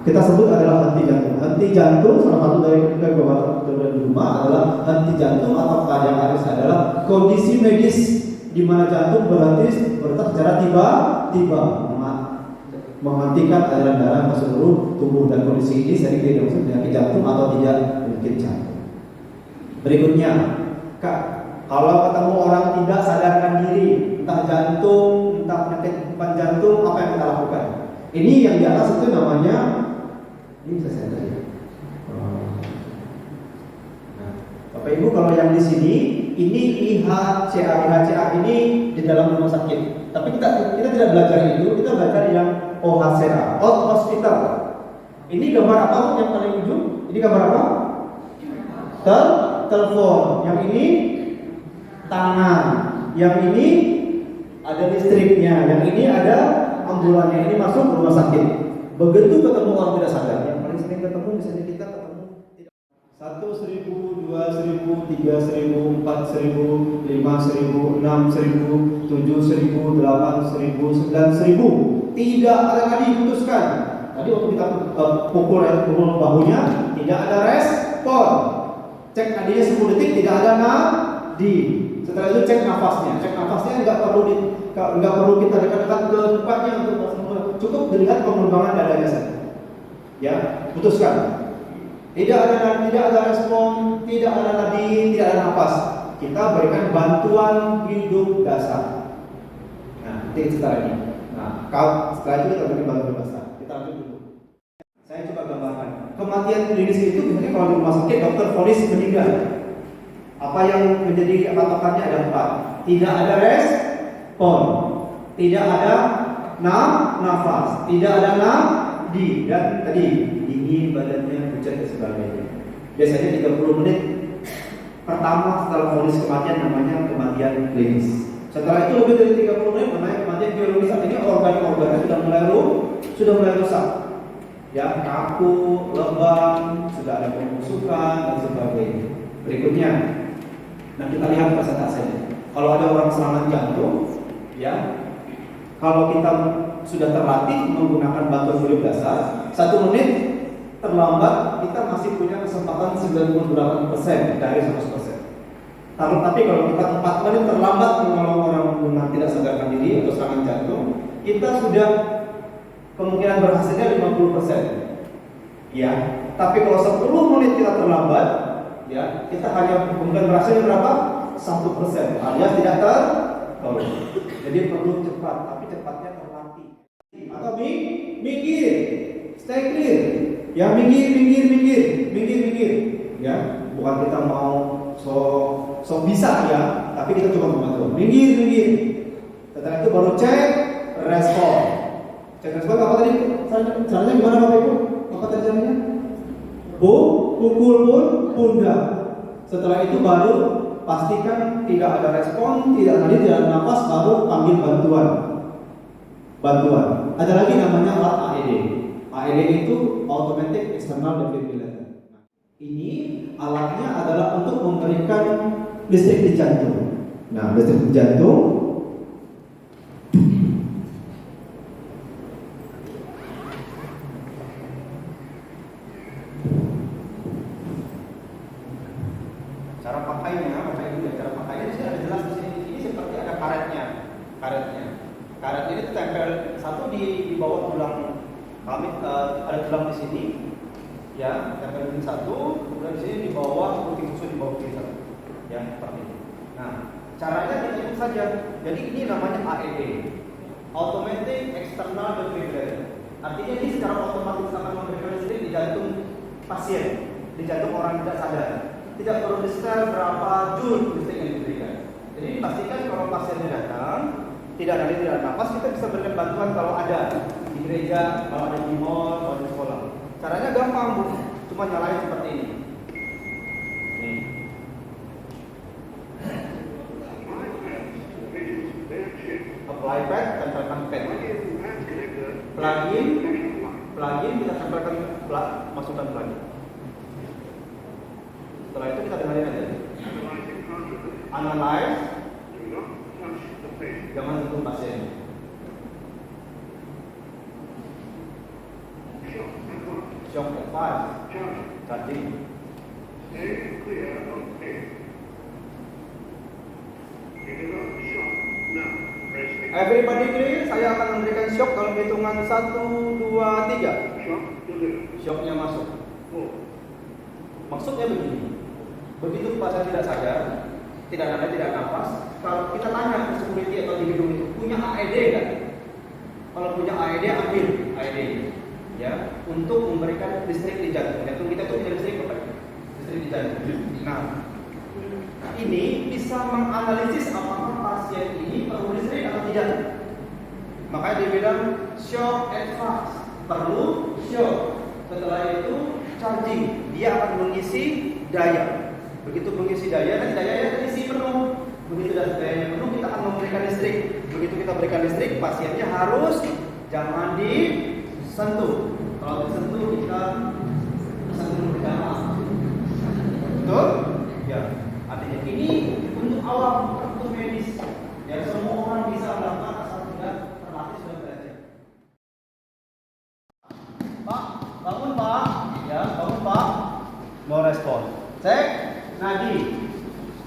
kita sebut adalah henti jantung. Henti jantung salah satu dari rumah adalah henti jantung atau keadaan arrest adalah kondisi medis di mana jantung berhenti secara tiba-tiba menghentikan aliran darah ke seluruh tubuh, dan kondisi ini sering diagnosis penyakit jantung atau tidak penyakit jantung. Berikutnya, Kak, kalau ketemu orang tidak sadarkan diri, entah jantung, entah penyakit bukan jantung, apa yang kita lakukan? Ini yang di atas itu namanya, ini bisa saya tadi. Nah, Bapak Ibu, kalau yang di sini, ini IHCA ini di dalam rumah sakit. Tapi kita tidak belajar itu, kita belajar yang OHCA, out hospital. Ini gambar apa yang paling ujung? Ini gambar apa? Telepon. Yang ini tangan. Yang ini ada listriknya. Yang ini ada ambulannya. Ini masuk rumah sakit. Begitu ketemu orang tidak sadar, yang paling sering ketemu misalnya kita ketemu 1.000, 2.000, 3.000, 4.000, 5.000, 6.000, 7.000, 8.000, 9.000. Tidak ada lagi diputuskan. Tadi waktu kita pukul bahunya, tidak ada respon. Cek nadinya 10 detik, tidak ada nadi. Setelah itu cek nafasnya. Cek nafasnya nggak perlu kita dekat-dekat ke tempatnya untuk cukup dilihat pengembangan dadanya saja. Ya, putuskan. Tidak ada respon, tidak ada nadi, tidak ada nafas. Kita berikan bantuan hidup dasar. Nah, itu setelah ini. Nah, setelah itu kita berikan bantuan dasar. Kita lanjut dulu. Saya coba gambarkan. Kematian klinis itu biasanya kalau di rumah sakit dokter vonis meninggal. Apa yang menjadi patokannya ada 4. Tidak ada respon, tidak ada nafas, tidak ada nadi, dan tadi dingin badannya, pucat dan sebagainya. Biasanya 30 menit pertama setelah vonis kematian namanya kematian klinis. Setelah itu lebih dari 30 menit namanya kematian biologis. Artinya organ-organnya sudah mulai rusak. Ya, kaku, lebam, sudah ada pembusukan dan sebagainya. Berikutnya, nah kita lihat persentasenya. Kalau ada orang serangan jantung, ya, kalau kita sudah terlatih menggunakan bantuan hidup dasar, 1 menit terlambat kita masih punya kesempatan 98% dari 100%. Tapi kalau kita 4 menit terlambat menolong orang dengan tidak sadarkan diri atau serangan jantung, kita sudah kemungkinan berhasilnya 50%. Ya, tapi kalau 10 menit kita terlambat, ya, kita hanya kemungkinan berhasilnya berapa? 1%, alias tidak tertolong. Jadi perlu cepat, tapi cepatnya terlatih. Atau minggir, stay clear. Ya, minggir. Ya, bukan kita mau so bisa ya, tapi kita coba membantu. Minggir. Setelah itu baru cek respon. Cek respon apa tadi? Caranya gimana Bapak Ibu? Apa tadi caranya? Pukul pundak. Setelah itu baru pastikan tidak ada respon, tidak ada nafas, baru panggil bantuan. Ada lagi namanya alat AED. AED itu automatic external defibrillator. Ini alatnya adalah untuk memberikan listrik di jantung. Nah, listrik di jantung cara pakainya di sini ada jelas di sini. Ini seperti ada karetnya. Karetnya itu tempel satu di bawah tulang kami, ada tulang di sini. Ya, tempel di satu, kemudian di sini di bawah kuping susu, di bawah kuping satu. Ya, seperti ini. Nah, caranya kita ikut saja. Jadi ini namanya AED, Automatic External Defibrillator. Artinya ini secara otomatis akan memberikan listrik di jantung pasien, di jantung orang tidak sadar. Tidak perlu di-setel berapa joule listrik yang diberikan. Jadi pastikan kalau pasiennya datang, tidak ada nafas, kita bisa berikan bantuan kalau ada di gereja, kalau ada di mall, kalau di sekolah. Caranya gampang, Bu. Cuma nyalain seperti ini. Nih. Apply pad, tempelkan pad. Plugin kita tempelkan, masukkan plugin. Setelah itu kita dengarin aja. Analyze. Jangan sentuh pasien. 5. Charge. Charging. Stay clear of A. Giving up shot. Now, press the Everybody clear? Saya akan memberikan shock dalam hitungan 1, 2, 3. shock delivered. Shocknya masuk. 4, Maksudnya begini. Begitu pasien tidak sadar, tidak ada, tidak nafas. Kalau kita tanya ke security atau di gedung itu punya AED kan? Kalau punya AED ambil AED, ya, untuk memberikan listrik di jantung. Jantung kita tuh punya listrik apa? Listrik di jantung. Nah, ini bisa menganalisis apakah pasien ini perlu listrik atau tidak. Makanya dia bilang shock advance, perlu shock. Setelah itu charging, dia akan mengisi daya. Begitu mengisi daya, nanti dayanya terisi penuh. Begitu dayanya penuh, kita akan memberikan listrik. Begitu kita berikan listrik, pasiennya harus jangan disentuh. Kalau disentuh, kita sentuh berjamaah. Betul? Ya. Artinya ini untuk awam, untuk medis. Ya, semua orang bisa melakukan asal tidak terlatih sudah belajar. Pak, bangun Pak. Ya, bangun Pak. No respon. Cek nadi.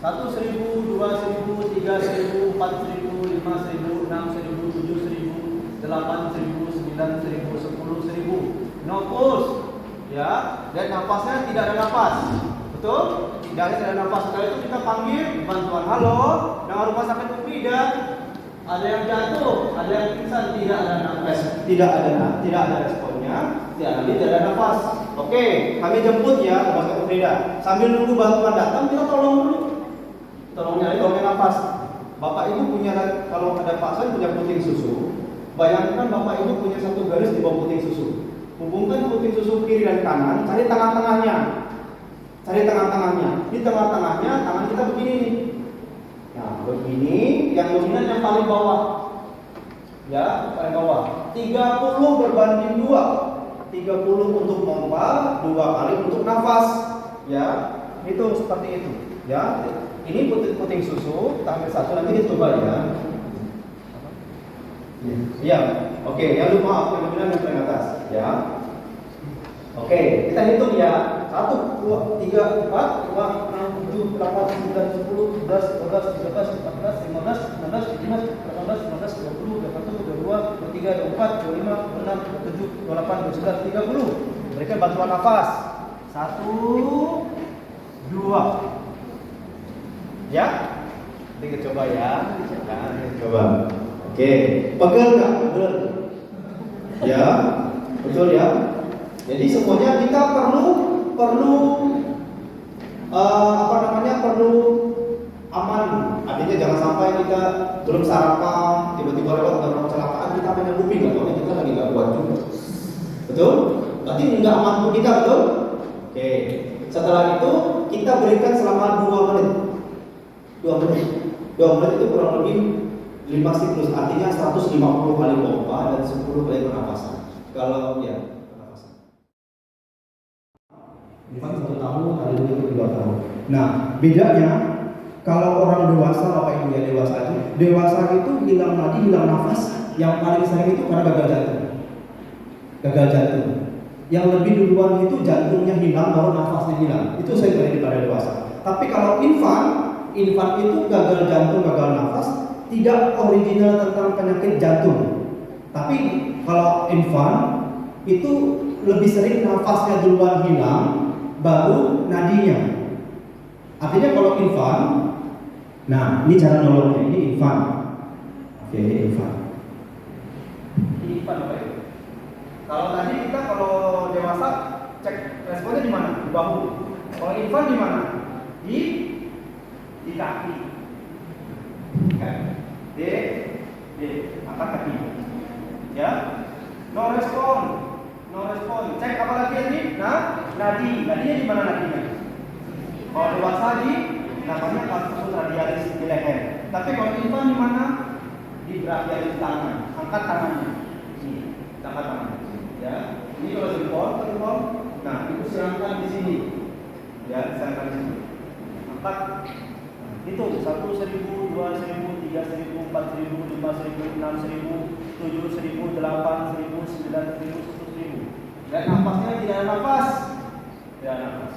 1.000, 2.000, 3.000, 4.000, 5.000, 6.000, 7.000, 8.000, 9.000, 10.000. No pulse. Ya, dan nafasnya tidak ada nafas. Betul? Tidak ada nafas. Setelah itu kita panggil bantuan. Halo, dengan rumah sakit Upida. Ada yang jatuh, ada yang pingsan, tidak ada nafas, tidak ada responnya, tidak ada nafas. Oke, kami jemput ya ke rumah sakit Upida. Sambil nunggu bantuan datang, kita tolong dulu. Tolong nafas. Bapak Ibu punya, kalau ada pasien punya puting susu, bayangkan Bapak Ibu punya satu garis di bawah puting susu. Hubungkan puting susu kiri dan kanan, cari tengah-tengahnya. Cari tengah-tengahnya. Di tengah-tengahnya tangan kita begini nih. Nah, begini, yang dominan yang paling bawah. Ya, paling bawah. 30 berbanding 2. 30 untuk pompa, 2 kali untuk nafas. Ya, itu seperti itu. Ya, ini puting susu, kita ambil satu, nanti dicoba ya. Iya, oke, yang lupa yang dominan yang paling atas. Ya. Oke, kita hitung ya. 1, 2, 3, 4, 5, 6, 7, 8, 9, 10, 11, 12, 13, 14, 15, 16, 17, 18, 19, 20, 21, 22, 23, 24, 25, 26, 27, 28, 29, 30. Berikan bantuan nafas. 1, 2. Ya? Nanti kita coba ya. Nah, kita coba. Oke, pegel nggak? Pegel. Ya, betul ya. Jadi semuanya kita perlu perlu aman. Artinya jangan sampai kita belum sarapan, tiba-tiba lewat ada kecelakaan, kita pengen kuping nggak tahu kita lagi nggak kuat juga. Betul? Berarti nggak aman untuk kita, betul? Oke. Setelah itu kita berikan selama 2 menit. 2 menit. 2 menit itu kurang lebih 5 siklus, artinya 150 kali pompa dan 10 kali pernapasan. Kalau ya pernapasan. Irfan 1 tahun, ada juga 2 tahun. Nah, bedanya kalau orang dewasa, Bapak Ibu ya dewasa itu hilang nadi, hilang nafas. Yang paling sering itu karena gagal jantung. Gagal jantung. Yang lebih duluan itu jantungnya hilang, baru nafasnya hilang. Itu sering terjadi pada dewasa. Tapi kalau infan itu gagal jantung, gagal nafas, tidak original tentang penyakit jantung. Tapi kalau infan itu lebih sering nafasnya duluan hilang, baru nadinya. Artinya kalau infan, nah ini cara nolongnya, ini infan. Oke, ini infan. Ini infan apa ya? Kalau tadi kita kalau dewasa cek responnya di mana? Di bahu. Kalau infan di mana? Di kaki. Angkat kaki. Ya, no respon. Cek apa lagi ini? Nah, nadinya di mana nadinya? Kalau dewasa namanya kasus radialis di leher. Tapi kalau infan di mana? Di brachialis tangan. Angkat tangannya. Sini, angkat tangannya. Ya, ini kalau jempol. Nah, itu serangkan di sini. Ya, serangkan di sini. Angkat. Hitung 1.000, 2.000, 3.000, 4.000, 5.000, 6.000, 7.000, 8.000, 9.000, 10.000. Dan nafasnya tidak ada nafas. Tidak ada nafas.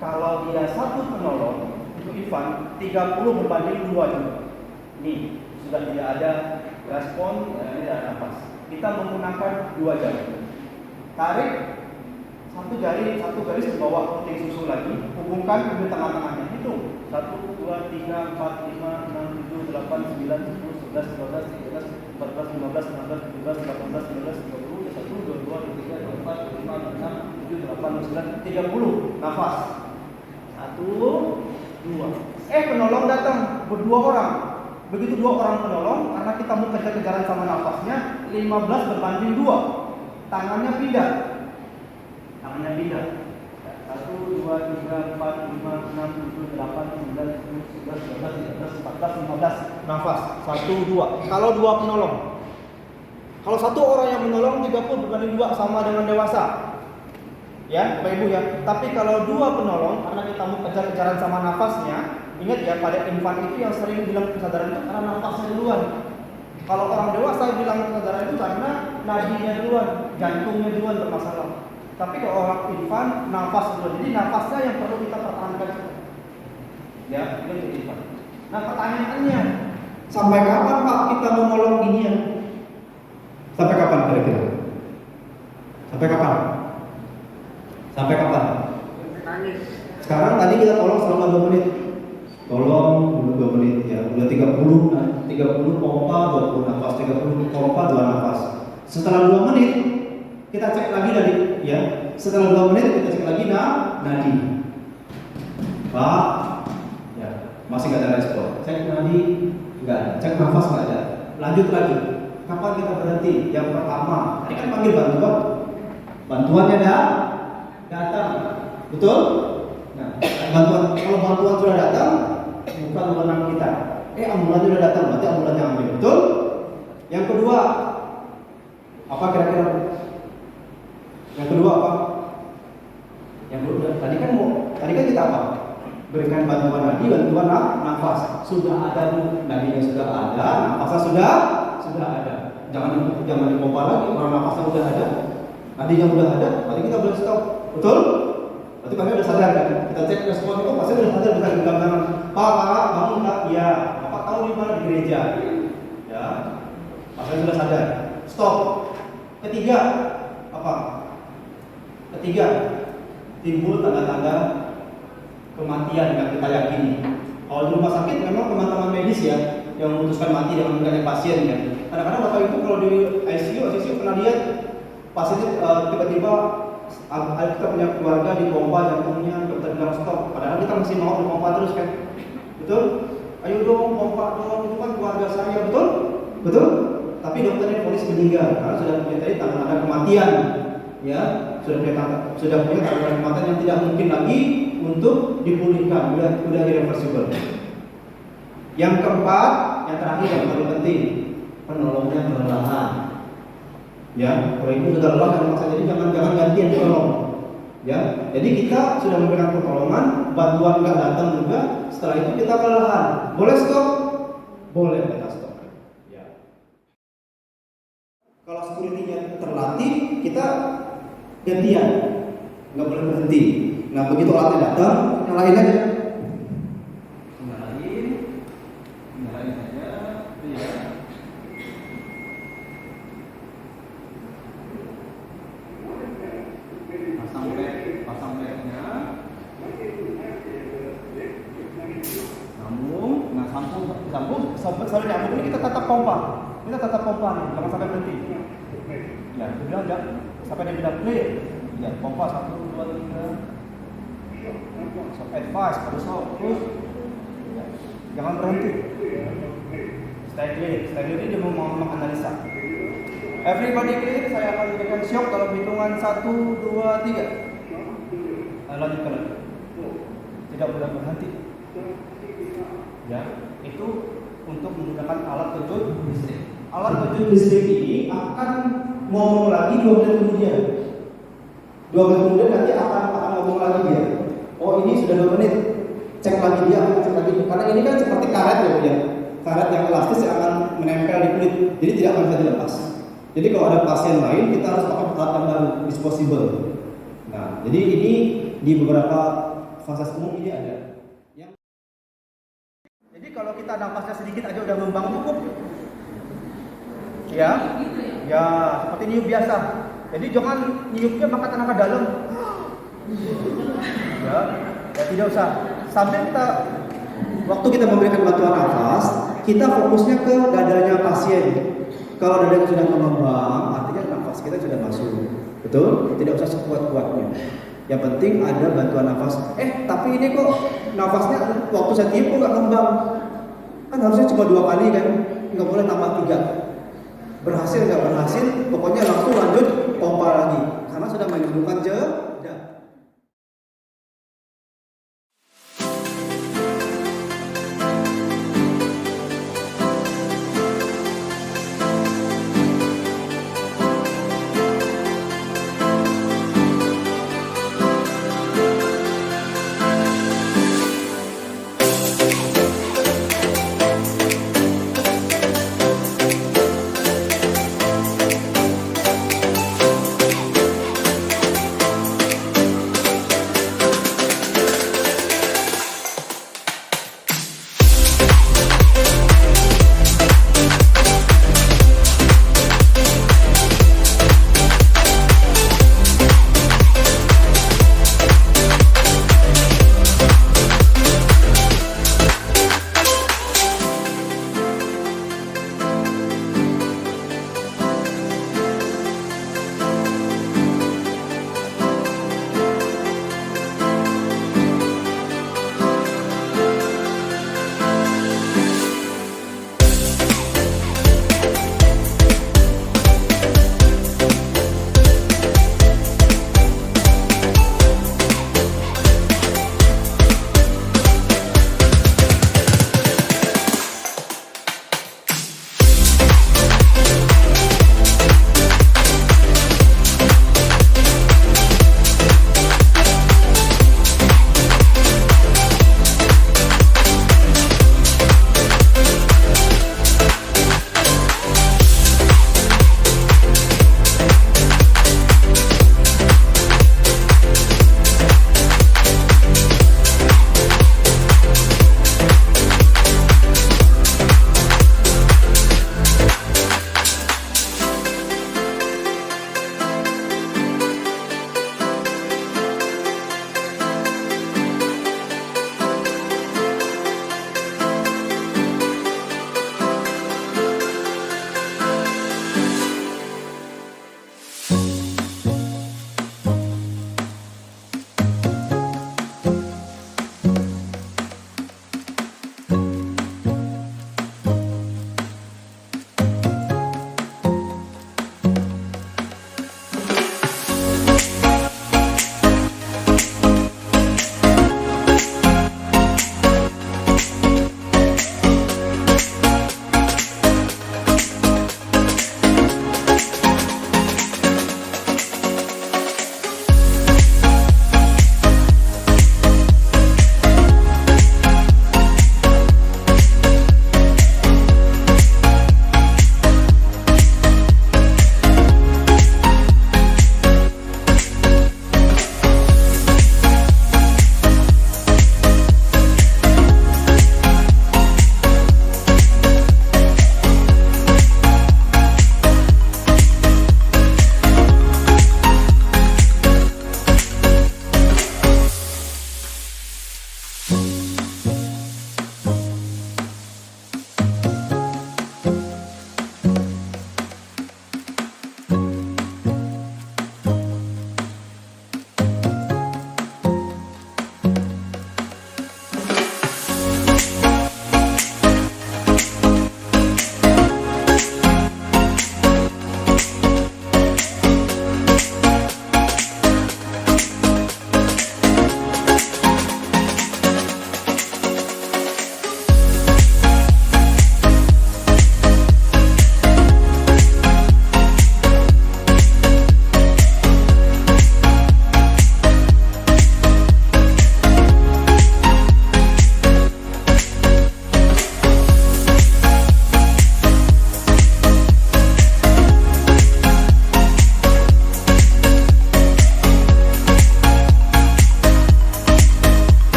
Kalau dia satu penolong untuk Ivan 30 berbanding 2 juga. Nih, sudah tidak ada respon, tidak ada nafas. Kita menggunakan 2 jari. Tarik satu garis ke bawah puting susu lagi, hubungkan ke tengah-tengahnya. Hitung 1, 2, 3, 4, 5, 6, 7, 8, 9, 10, 11, 12, 13, 14, 15, 16, 17, 18, 19, 20, 21, 22, 23, 24, 25, 26, 27, 28, 29, 30. Nafas. 1, 2. Penolong datang berdua orang. Begitu 2 orang penolong, karena kita mau kejar-kejaran sama nafasnya, 15 berbanding 2. Tangannya pindah. 1, 2, 3, 4, 5, 6, 7, 8, 9, 10, 11, 12, 13, 14, 15. Nafas. 1, 2. Kalau 2 penolong. Kalau 1 orang yang menolong 30 berbanding 2 sama dengan dewasa. Ya, Bapak Ibu ya. Tapi kalau 2 penolong, karena kita mau kejar-kejaran sama nafasnya, ingat ya, pada infan itu yang sering bilang kesadaran itu karena nafasnya duluan. Kalau orang dewasa bilang kesadaran itu karena nadinya duluan, jantungnya duluan bermasalah. Tapi kalau orang infan, nafas duluan. Jadi nafasnya yang perlu kita pertahankan. Ya, itu untuk infan. Nah, pertanyaannya, sampai kapan Pak kita menolong ini ya? Sampai kapan kira-kira? Sampai kapan? Sampai kapan? Sekarang tadi kita tolong selama 2 menit. Tolong dulu 2 menit ya. Udah 30 pompa, 20 nafas, 30 pompa, 2 nafas. Setelah 2 menit kita cek lagi tadi ya. Setelah 2 menit kita cek lagi nadi. Pak, ya, masih nggak ada respon. Cek nadi, nggak ada. Cek nafas nggak ada. Lanjut lagi. Kapan kita berhenti? Yang pertama, tadi kan panggil bantuan. Bantuannya datang, betul? Nah, kalau bantuan sudah datang, bukan wewenang kita. Ambulan sudah datang, berarti ambulannya ambil, betul? Yang kedua, apa kira-kira? Yang kedua apa? Yang kedua, tadi kan kita apa? Berikan bantuan nadi, bantuan nafas. Sudah ada nadinya sudah ada, nafasnya sudah ada. Jangan dipompa lagi, orang nafasnya sudah ada, nadinya sudah ada, berarti kita boleh stop, betul? Berarti kami sudah sadar kan? Kita cek respon itu pasti sudah sadar, bisa dibilang Pak, bangun tak? Iya. Bapak tahu di mana? Di gereja. Ya, pasti sudah sadar. Stop. Ketiga, apa? Ketiga, timbul tanda-tanda kematian yang kita yakini. Kalau di rumah sakit memang teman-teman medis ya yang memutuskan mati dengan meninggalnya pasien ya. Kadang-kadang Bapak Ibu kalau di ICU pernah lihat pasien tiba-tiba kita punya keluarga dipompa jantungnya, dokter bilang stop. Padahal kita masih mau dipompa terus kan, betul? Ayo dong pompa dong, itu kan keluarga saya, betul? Betul? Tapi dokternya vonis meninggal karena sudah punya tadi tanda-tanda kematian, ya sudah punya tanda-tanda kematian yang tidak mungkin lagi untuk dipulihkan, sudah irreversible. Yang keempat, yang terakhir yang paling penting, penolongnya kelelahan. Ya, kalau ibu sudah lelah dan maksa, jadi jangan gantian tolong. Ya, jadi kita sudah memberikan pertolongan, bantuan nggak datang juga. Setelah itu kita kelelahan, boleh stop? Boleh kita stop. Ya. Kalau security-nya terlatih, kita gantian, nggak boleh berhenti. Nah, begitu alatnya datang, nyalain aja. Nyalain aja, ya. Pasang bednya, sambung, sampai nyambung ini kita tetap pompa nih, jangan sampai berhenti. Ya, bilang enggak, sampai dia bilang clear. Ya, pompa 1, 2, 3. So, advice, terus ya, jangan berhenti. Stay clear ini dia mau menganalisa. Everybody clear, saya akan berikan shock dalam hitungan 1, 2, 3. Lanjutkan lagi. Tidak boleh berhenti. Ya, itu untuk menggunakan alat kejut listrik. Alat kejut listrik ini akan ngomong lagi 2 menit kemudian. 2 menit kemudian nanti akan ngomong lagi dia. Oh, ini sudah 2 menit. Cek lagi dia, cek lagi. Karena ini kan seperti karet ya, karet yang elastis yang akan menempel di kulit. Jadi tidak akan bisa dilepas. Jadi kalau ada pasien lain kita harus pakai alat tambahan disposable. Nah, jadi ini di beberapa fasilitas umum ini ada. Jadi kalau kita nafasnya sedikit aja udah ngembang cukup. Ya, ya seperti niup biasa. Jadi jangan niupnya pakai tenaga dalam. Ya, ya tidak usah. Sampai waktu kita memberikan bantuan nafas, kita fokusnya ke dadanya pasien. Kalau dadanya sudah mengembang, artinya nafas kita sudah masuk. Betul? Tidak usah sekuat-kuatnya. Yang penting ada bantuan nafas. Tapi ini kok nafasnya waktu saya tiup kok nggak ngembang? Kan harusnya cuma 2 kali kan? Nggak boleh tambah 3. Berhasil nggak berhasil, pokoknya langsung lanjut pompa lagi. Karena sudah menimbulkan